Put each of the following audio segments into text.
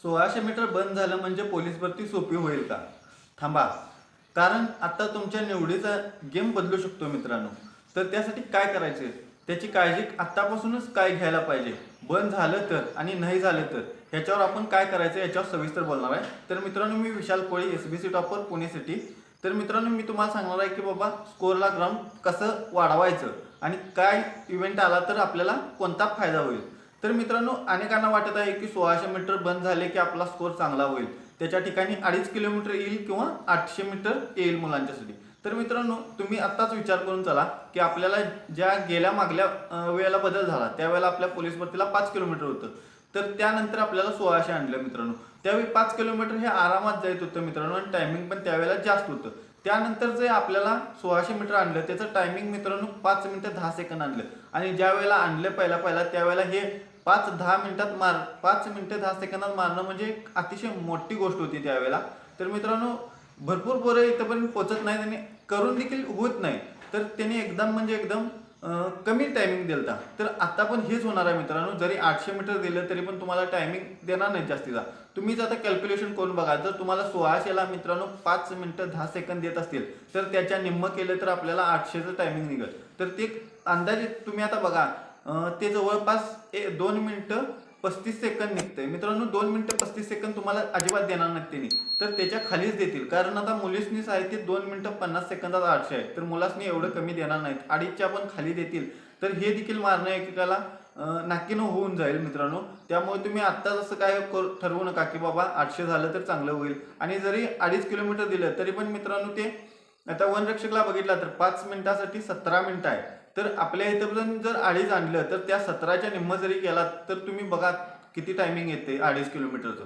1600 metre बंद झालं म्हणजे पोलीस भरती सोपी होईल का? थांबा. कारण आता तुमच्या निवडीचा गेम बदलू शकतो मित्रांनो. तर त्यासाठी काय करायचं? त्याची काळजी आत्तापासूनच काय घ्यायला पाहिजे? बंद झालं तर आणि नाही झालं तर ह्याच्यावर आपण काय करायचं याच्यावर सविस्तर बोलणार आहे. तर मित्रांनो मी विशाल कोळी SBC टॉपर पुणे सिटी. तर मित्रांनो मी तुम्हाला सांगणार आहे की बाबा स्कोअरला ग्राउंड कसं वाढवायचं आणि काय इव्हेंट आला तर आपल्याला कोणता फायदा होईल. तर मित्रांनो अनेकांना वाटत आहे की 1600 मीटर बंद झाले की आपला स्कोअर चांगला होईल. त्याच्या ठिकाणी 2.5 किलोमीटर येईल किंवा 800 मीटर येईल मुलांच्यासाठी. तर मित्रांनो तुम्ही आत्ताच विचार करून चला की आपल्याला ज्या गेल्या मागल्या वेळेला बदल झाला त्यावेळेला आपल्या पोलीस भरतीला 5 किलोमीटर होतं. तर त्यानंतर आपल्याला 1600 आणलं मित्रांनो. त्यावेळी 5 किलोमीटर हे आरामात जात होतं मित्रांनो आणि टायमिंग पण त्यावेळेला जास्त होतं. त्यानंतर जे आपल्याला 1600 मीटर आणलं त्याचं टायमिंग मित्रांनो 5 मिनिटं 10 सेकंद आणलं आणि ज्या वेळेला आणलं पहिला त्यावेळेला हे 5 मिनिटं 10 सेकंदात मारणं म्हणजे एक अतिशय मोठी गोष्ट होती त्यावेळेला. तर मित्रांनो भरपूर पोरं इथंपर्यंत पोहोचत नाहीत आणि करून देखील होत नाही. तर त्यांनी एकदम कमी टायमिंग दिलता. तर आता पण हेच होणार आहे मित्रांनो. जरी 800 मीटर दिलं तरी पण तुम्हाला टायमिंग देणार नाही जास्तीचा. तुम्हीच आता कॅल्क्युलेशन करून बघा. जर तुम्हाला 1600ला मित्रांनो 5 मिनिटं 10 सेकंद देत असतील तर त्याच्या निम्म केलं तर आपल्याला 800चं टायमिंग निघेल. तर ते अंदाजे तुम्ही आता बघा ते जवळपास 2 मिनिटं 35 सेकंद निघतंय मित्रांनो. 2 मिनिटं 35 सेकंद तुम्हाला अजिबात देणार नाहीत त्यांनी. तर त्याच्या खालीच देतील. कारण आता मुलीसनीच आहे ते 2 मिनिटं 50 सेकंदात 800 आहे. तर मुलासनी एवढं कमी देणार नाहीत. 2.5च्या पण खाली देतील. तर हे देखील मारणं एकेकाला नाकीनं होऊन जाईल मित्रांनो. त्यामुळे तुम्ही आत्ताच असं काय ठरवू नका की बाबा 800 झालं तर चांगलं होईल. आणि जरी 2.5 किलोमीटर दिलं तरी पण मित्रांनो ते आता वनरक्षकला बघितला तर 5 मिनिटासाठी 17 मिनिटं आहे. तर आपल्या इथं जर 2.5 आणलं तर त्या 17च्या निम्म जरी केलात तर तुम्ही बघा किती टायमिंग येते 2.5 किलोमीटरचं.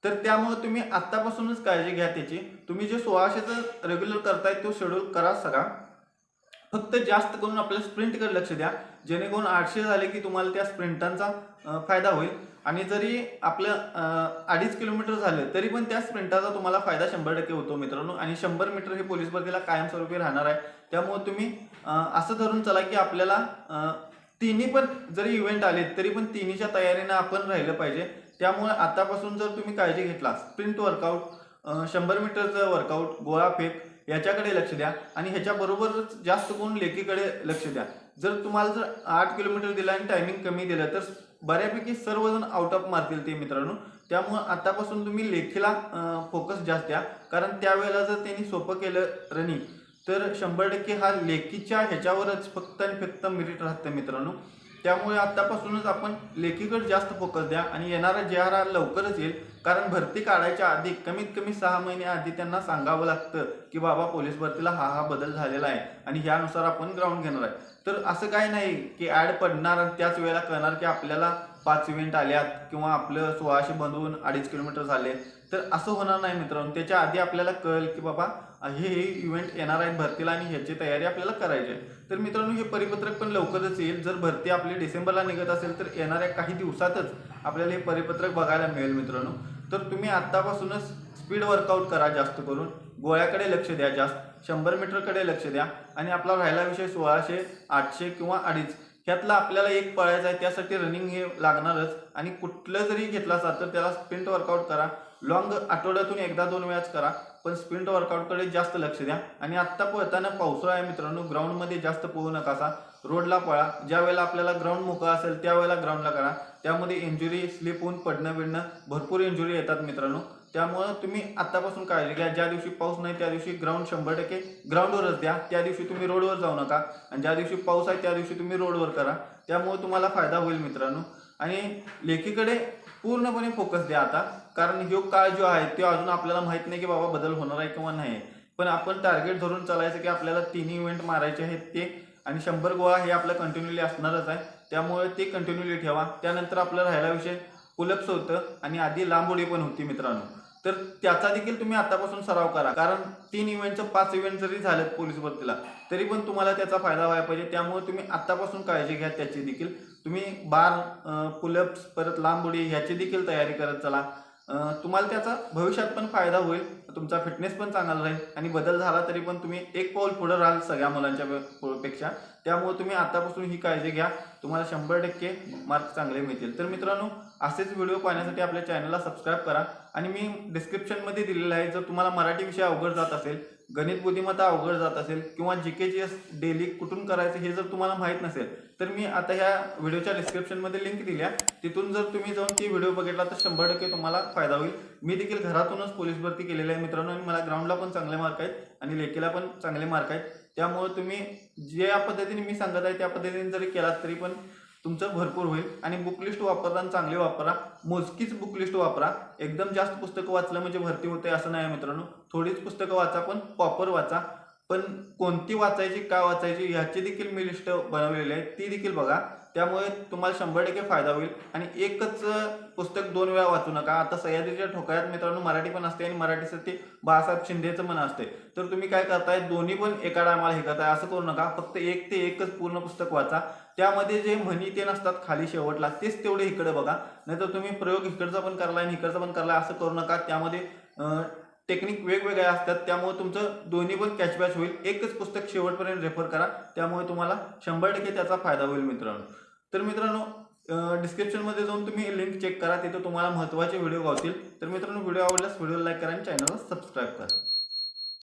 तर त्यामुळे तुम्ही आत्तापासूनच काळजी घ्या त्याची. तुम्ही जे 1600चं रेग्युलर करताय तो शेड्यूल करा सगळा. फक्त जास्त करून आपल्या स्प्रिंटकडे लक्ष द्या. जेणेकरून 800 झाले की तुम्हाला त्या स्प्रिंटांचा फायदा होईल. आणि जरी आपलं 2.5 किलोमीटर झालं तरी पण त्या स्प्रिंटाचा तुम्हाला फायदा 100% होतो मित्रांनो. आणि 100 मीटर हे पोलीस भरतीला कायमस्वरूपी राहणार आहे. त्यामुळे तुम्ही असं धरून चला की आपल्याला तिन्ही पण जरी इव्हेंट आले तरी पण तिन्हीच्या तयारीनं आपण राहिलं पाहिजे. त्यामुळे आतापासून जर तुम्ही काळजी घेतला स्प्रिंट वर्कआउट, 100 मीटरचं वर्कआउट, गोळाफेक याच्याकडे लक्ष द्या आणि ह्याच्याबरोबरच जास्त करून लेखीकडे लक्ष द्या. जर तुम्हाला जर 8 किलोमीटर दिला आणि टायमिंग कमी दिलं तर बऱ्यापैकी सर्वजण आउट ऑफ मारतील ते मित्रांनो. त्यामुळे आतापासून तुम्ही लेखीला फोकस जास्त द्या. कारण त्यावेळेला जर त्यांनी सोपं केलं रनिंग तर 100% हा लेखीच्या ह्याच्यावरच फक्त आणि फक्त मेरिट राहतं मित्रांनो. त्यामुळे आतापासूनच आपण लेखीकडे जास्त फोकस द्या आणि येणारा JRR लवकरच येईल. कारण भरती काढायच्या आधी कमीत कमी 6 महिने आधी त्यांना सांगावं लागतं की बाबा पोलीस भरतीला हा बदल झालेला आहे आणि ह्यानुसार आपण ग्राउंड घेणार आहे. तर असं काही नाही की ॲड पडणार आणि त्याच वेळेला कळणार की आपल्याला 5 इव्हेंट आल्यात किंवा आपलं 1600 बंधून 2.5 किलोमीटर झाले. तर असं होणार नाही मित्रांनो. त्याच्या आधी आपल्याला कळेल की बाबा हे इव्हेंट येणार आहेत भरतीला आणि ह्याची तयारी आपल्याला करायची आहे. तर मित्रांनो हे परिपत्रक पण लवकरच येईल. जर भरती आपली डिसेंबरला निघत असेल तर येणाऱ्या काही दिवसातच आपल्याला हे परिपत्रक बघायला मिळेल मित्रांनो. तर तुम्ही आत्तापासूनच स्पीड वर्कआउट करा जास्त करून, गोळ्याकडे लक्ष द्या जास्त, 100 मीटरकडे लक्ष द्या आणि आपला राहिला विषय 1600, 800 किंवा 2.5 ह्यातला आपल्याला एक पळायचा आहे. त्यासाठी रनिंग हे लागणारच आणि कुठलं जरी घेतला असाल तर त्याला स्प्रिंट वर्कआउट करा. लॉंग आठवड्यातून 1-2 वेळाच करा पण स्प्रिंट वर्कआउटकडे जास्त लक्ष द्या. आणि आत्ता पळताना पावसाळा आहे मित्रांनो, ग्राउंडमध्ये जास्त पळू नकासा, रोडला पळा. ज्या वेळेला आपल्याला ग्राउंड मोकळा असेल त्यावेळेला ग्राउंडला करा. त्यामध्ये इंजुरी, स्लिप होऊन पडणं बिडणं भरपूर इंजुरी येतात मित्रांनो. त्यामुळं तुम्ही आत्तापासून काळजी घ्या. ज्या दिवशी पाऊस नाही त्या दिवशी ग्राउंड 100% ग्राउंडवरच द्या. त्या दिवशी तुम्ही रोडवर जाऊ नका आणि ज्या दिवशी पाऊस आहे त्या दिवशी तुम्ही रोडवर करा. त्यामुळे तुम्हाला फायदा होईल मित्रांनो. आणि लेखीकडे पूर्णपणे फोकस द्या आता. कारण ह्यो काळ जो आहे तो अजून आपल्याला माहित नाही की बाबा बदल होणार आहे किंवा नाही. पण आपण टार्गेट धरून चालायचं की आपल्याला 3 इव्हेंट मारायचे आहेत ते आणि 100 गोळा हे आपलं कंटिन्युअली असणारच आहे. त्यामुळे ते कंटिन्युअली ठेवा. त्यानंतर आपलं राहिला विषय पुलअप्स होतं आणि आधी लांब उडी पण होती मित्रांनो. तर त्याचा देखील तुम्ही आतापासून सराव करा. कारण 3 इव्हेंटचं 5 इव्हेंट जरी झालेत पोलीस भरतीला तरी पण तुम्हाला त्याचा फायदा व्हायला पाहिजे. त्यामुळे तुम्ही आत्तापासून काळजी घ्या त्याची देखील. तुम्ही बार, पुलअप्स, परत लांब उडी ह्याची देखील तयारी करत चला. तुम्हाला त्याचा भविष्यात पण फायदा होईल, तुमचा फिटनेस पण चांगला राहील आणि बदल झाला तरी पण तुम्ही एक पाऊल पुढे राहाल सगळ्या मुलांच्या पेक्षा. त्यामुळे तुम्ही आतापासून ही काळजी घ्या, तुम्हाला 100% मार्क चांगले मिळतील. तर मित्रांनो, असेच व्हिडिओ पाहण्यासाठी आपल्या चॅनलला सबस्क्राईब करा आणि मी डिस्क्रिप्शनमध्ये दिलेलं आहे, जर तुम्हाला मराठी विषय अवघड जात असेल, गणित बुद्धिमत्ता अवघड जात असेल किंवा GK डेली कुठून करायचं हे जर तुम्हाला माहीत नसेल, तर मी आता ह्या व्हिडिओच्या डिस्क्रिप्शनमध्ये लिंक दिली आहे, तिथून जर तुम्ही जाऊन ती व्हिडिओ बघितला तर 100% तुम्हाला फायदा होईल. मी देखील घरातूनच पोलीस भरती केलेली आहे मित्रांनो, आणि मला ग्राउंडला पण चांगले मार्क आहेत आणि लेखीला पण चांगले मार्क आहेत. त्यामुळे तुम्ही ज्या पद्धतीने मी सांगत आहे त्या पद्धतीने जरी केलात तरी पण तुमचं भरपूर होईल. आणि बुक लिस्ट वापरताना चांगली वापरा, मोजकीच बुक लिस्ट वापरा. एकदम जास्त पुस्तकं वाचलं म्हणजे भरती होते असं नाही मित्रांनो. थोडीच पुस्तकं वाचा पण प्रॉपर वाचा. पण कोणती वाचायची, का वाचायची ह्याची देखील मी लिस्ट बनवलेली आहे, ती देखील बघा. त्यामुळे तुम्हाला 100% फायदा होईल. आणि एकच पुस्तक 2 वेळा वाचू नका. आता सह्याद्रीच्या ठोकळ्यात मित्रांनो मराठी पण असते आणि मराठीसाठी बाळासाहेब शिंदेचं पण असते. तर तुम्ही काय करताय, दोन्ही पण एका टायमाला हे करताय असं करू नका. फक्त एक ते एकच पूर्ण पुस्तक वाचा. त्यामध्ये जे म्हणी ते नसतात खाली शेवटला तेच तेवढे इकडे बघा. नाहीतर तुम्ही प्रयोग इकडचा पण करलाय आणि इकडचा पण करलाय असं करू नका. त्यामध्ये टेक्निक वेगवेगळे असतात, त्यामुळे तुमचं दोन्ही पण कॅचबॅच होईल. एकच पुस्तक शेवटपर्यंत रेफर करा, त्यामुळे तुम्हाला 100% त्याचा फायदा होईल मित्रांनो. तर मित्रांनो, डिस्क्रिप्शनमध्ये जाऊन तुम्ही लिंक चेक करा, तिथे तुम्हाला महत्त्वाचे व्हिडिओ गावतील. तर मित्रांनो, व्हिडिओ आवडल्यास व्हिडिओ लाईक करा आणि चॅनलला सबस्क्राईब करा.